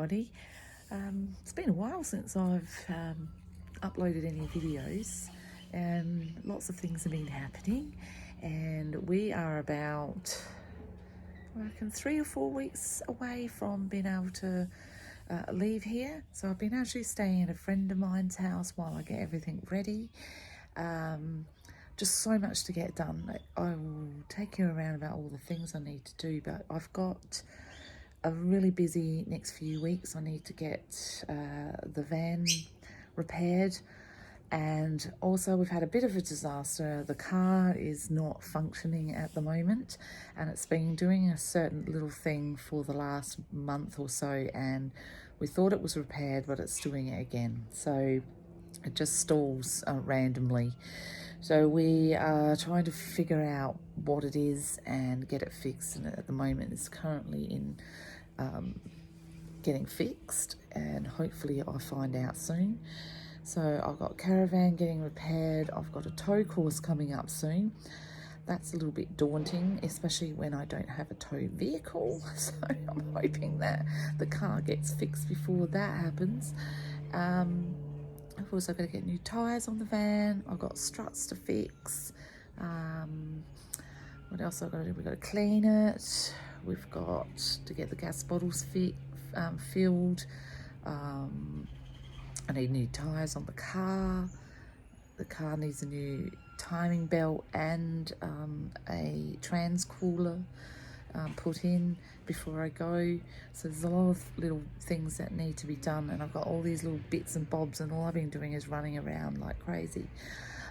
everybody. It's been a while since I've uploaded any videos, and lots of things have been happening, and we are about, I reckon, 3 or 4 weeks away from being able to leave here. So I've been actually staying at a friend of mine's house while I get everything ready. Just so much to get done. I will take you around about all the things I need to do, but I've got a really busy next few weeks. I need to get the van repaired, and also we've had a bit of a disaster. The car is not functioning at the moment, and it's been doing a certain little thing for the last month or so, and we thought it was repaired, but it's doing it again. So it just stalls randomly. So we are trying to figure out what it is and get it fixed, and at the moment it's currently in getting fixed, and hopefully I'll find out soon. So I've got caravan getting repaired. I've got a tow course coming up soon. That's a little bit daunting, especially when I don't have a tow vehicle. So I'm hoping that the car gets fixed before that happens. I've also got to get new tyres on the van. I've got struts to fix. What else I've got to do? We've got to clean it. We've got to get the gas bottles filled. I need new tyres on the car. The car needs a new timing belt and a trans cooler put in before I go. So there's a lot of little things that need to be done, and I've got all these little bits and bobs, and all I've been doing is running around like crazy.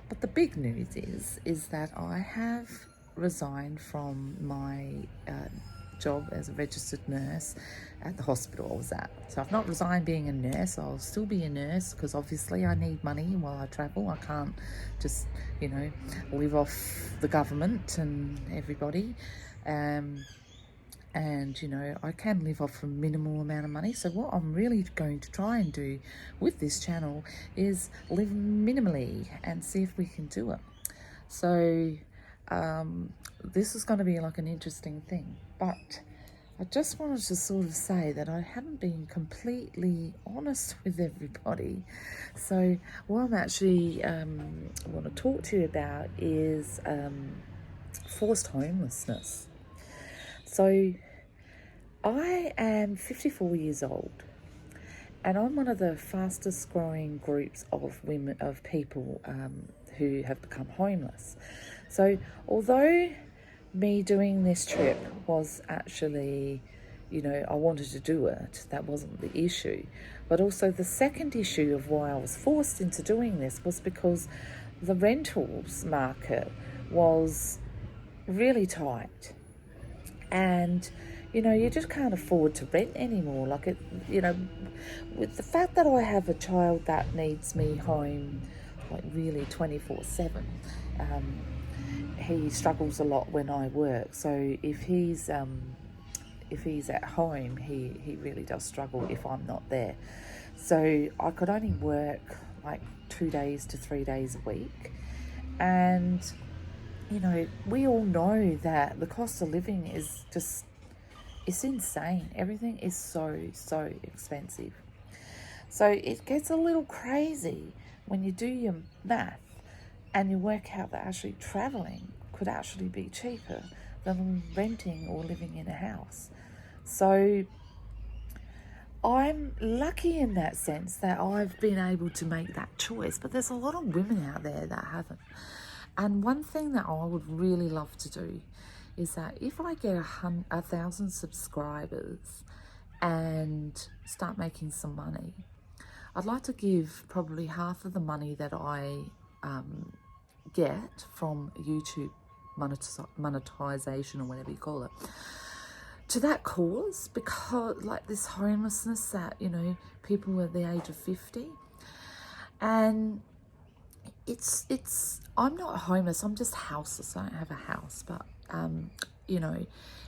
But the big news is that I have resigned from my job as a registered nurse at the hospital I was at. So I've not resigned being a nurse. I'll still be a nurse because obviously I need money while I travel. I can't just, live off the government and everybody. I can live off a minimal amount of money. So what I'm really going to try and do with this channel is live minimally and see if we can do it. So this is going to be like an interesting thing, but I just wanted to sort of say that I haven't been completely honest with everybody. So what I'm actually want to talk to you about is forced homelessness. So I am 54 years old, and I'm one of the fastest growing groups of people who have become homeless. So although me doing this trip was actually, I wanted to do it, that wasn't the issue. But also the second issue of why I was forced into doing this was because the rentals market was really tight. And you just can't afford to rent anymore. With the fact that I have a child that needs me home, like really 24/7, he struggles a lot when I work. So if he's at home, he really does struggle if I'm not there. So I could only work like 2 days to 3 days a week, and we all know that the cost of living is just, it's insane. Everything is so expensive. So it gets a little crazy when you do your math and you work out that actually traveling could actually be cheaper than renting or living in a house. So I'm lucky in that sense that I've been able to make that choice, but there's a lot of women out there that haven't. And one thing that I would really love to do is that if I get 1,000 subscribers and start making some money, I'd like to give probably half of the money that I get from YouTube monetization, or whatever you call it, to that cause, because like this homelessness that, people at the age of 50, and I'm not homeless, I'm just houseless. I don't have a house, but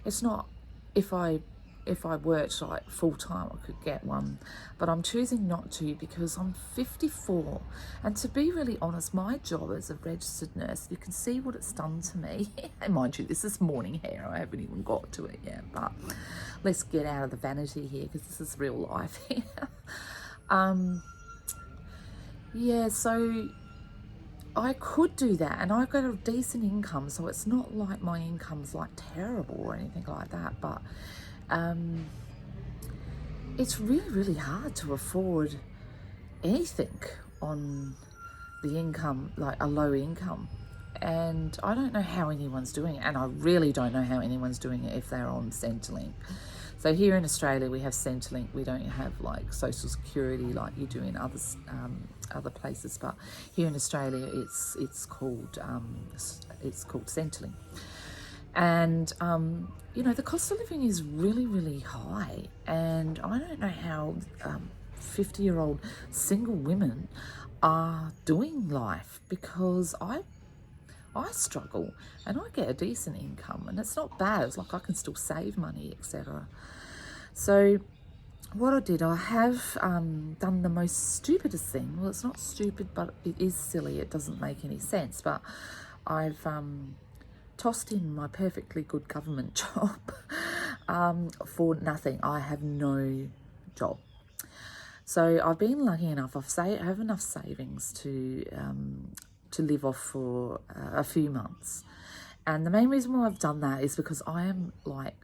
it's not, if I if I worked like full time, I could get one, but I'm choosing not to because I'm 54. And to be really honest, my job as a registered nurse, you can see what it's done to me. And mind you, this is morning hair, I haven't even got to it yet, but let's get out of the vanity here because this is real life here. Yeah, so I could do that, and I've got a decent income, so it's not like my income's like terrible or anything like that, but it's really, really hard to afford anything on the income, like a low income. And I don't know how anyone's doing it, and I really don't know how anyone's doing it if they're on Centrelink. So here in Australia, we have Centrelink. We don't have like Social Security like you do in other places. But here in Australia, it's called Centrelink. And you know, the cost of living is really, really high, and I don't know how 50-year-old single women are doing life, because I struggle, and I get a decent income, and it's not bad. It's like I can still save money, etc. So what I did, I have done the most stupidest thing. Well, it's not stupid, but it is silly. It doesn't make any sense. But I've tossed in my perfectly good government job for nothing. I have no job. So I've been lucky enough. I have enough savings to live off for a few months. And the main reason why I've done that is because I am like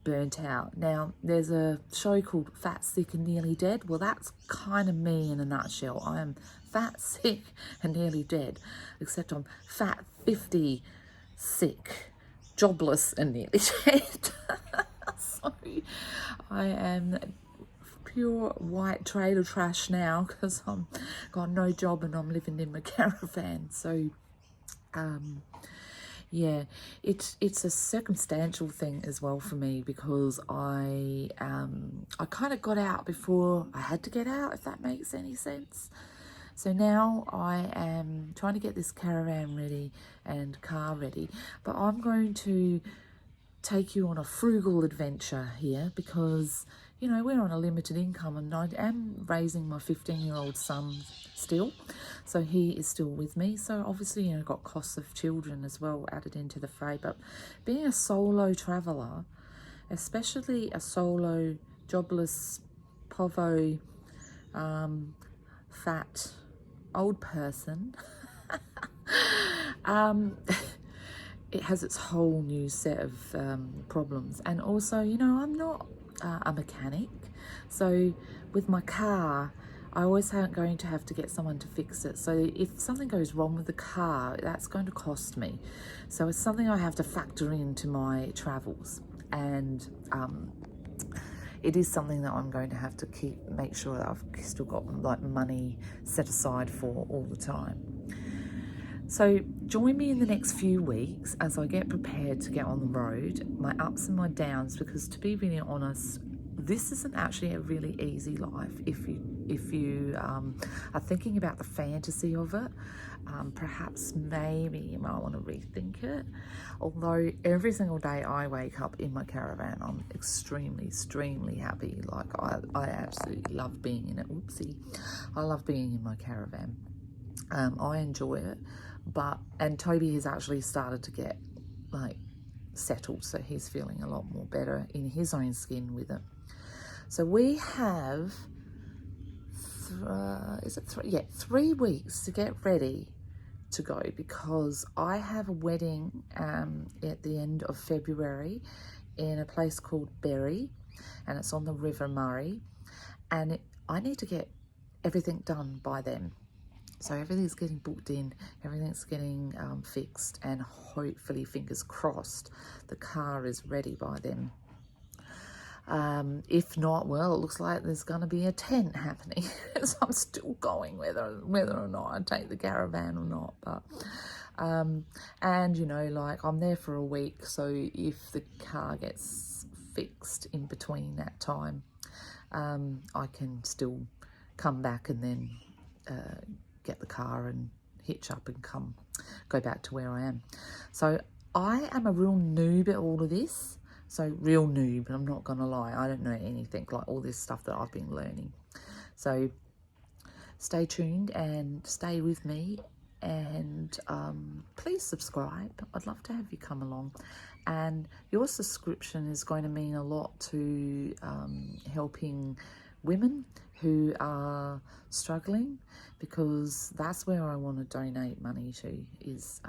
burnt out. Now, there's a show called Fat, Sick and Nearly Dead. Well, that's kind of me in a nutshell. I am fat, sick and nearly dead, except I'm fat, 50, sick, jobless and nearly dead. So I am pure white trailer trash now because I'm got no job and I'm living in my caravan. So yeah, it's a circumstantial thing as well for me, because I kind of got out before I had to get out, if that makes any sense. So now I am trying to get this caravan ready and car ready, but I'm going to take you on a frugal adventure here, because you know, we're on a limited income, and I am raising my 15-year-old son still, so he is still with me. So obviously, you know, got costs of children as well added into the fray. But being a solo traveller, especially a solo jobless povo fat old person, it has its whole new set of problems. And also, you know, I'm not a mechanic, so with my car I always going to have to get someone to fix it. So if something goes wrong with the car, that's going to cost me. So it's something I have to factor into my travels, and it is something that I'm going to have to make sure that I've still got like money set aside for all the time. So join me in the next few weeks as I get prepared to get on the road, my ups and my downs, because to be really honest, this isn't actually a really easy life if you are thinking about the fantasy of it. Perhaps maybe you might want to rethink it. Although every single day I wake up in my caravan, I'm extremely happy. Like I absolutely love being in it. Whoopsie. I love being in my caravan. I enjoy it. And Toby has actually started to get like settled, so he's feeling a lot more better in his own skin with it. So we have 3 weeks to get ready to go, because I have a wedding at the end of February in a place called Berry, and it's on the River Murray, and I need to get everything done by then. So everything's getting booked in, everything's getting fixed, and hopefully, fingers crossed, the car is ready by then. If not, well, it looks like there's going to be a tent happening. So I'm still going whether or not I take the caravan or not. But and you know, like I'm there for a week, so if the car gets fixed in between that time, I can still come back and then get the car and hitch up and go back to where I am. So I am a real noob at all of this, So real noob, I'm not gonna lie, I don't know anything, like all this stuff that I've been learning. So stay tuned and stay with me, and please subscribe. I'd love to have you come along, and your subscription is going to mean a lot to helping women who are struggling, because that's where I want to donate money to, is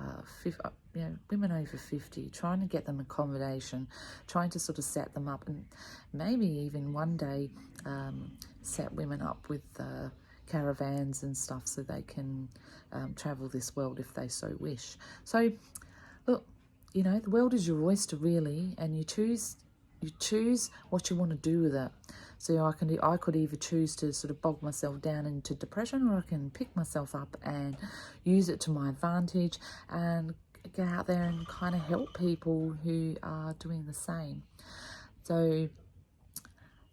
women over 50, trying to get them accommodation, trying to sort of set them up, and maybe even one day set women up with caravans and stuff so they can travel this world if they so wish. So look, you know, the world is your oyster really, and you choose what you want to do with it. So I could either choose to sort of bog myself down into depression, or I can pick myself up and use it to my advantage and get out there and kind of help people who are doing the same. So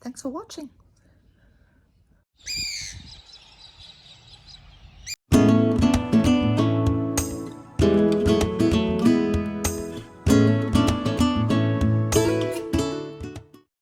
thanks for watching.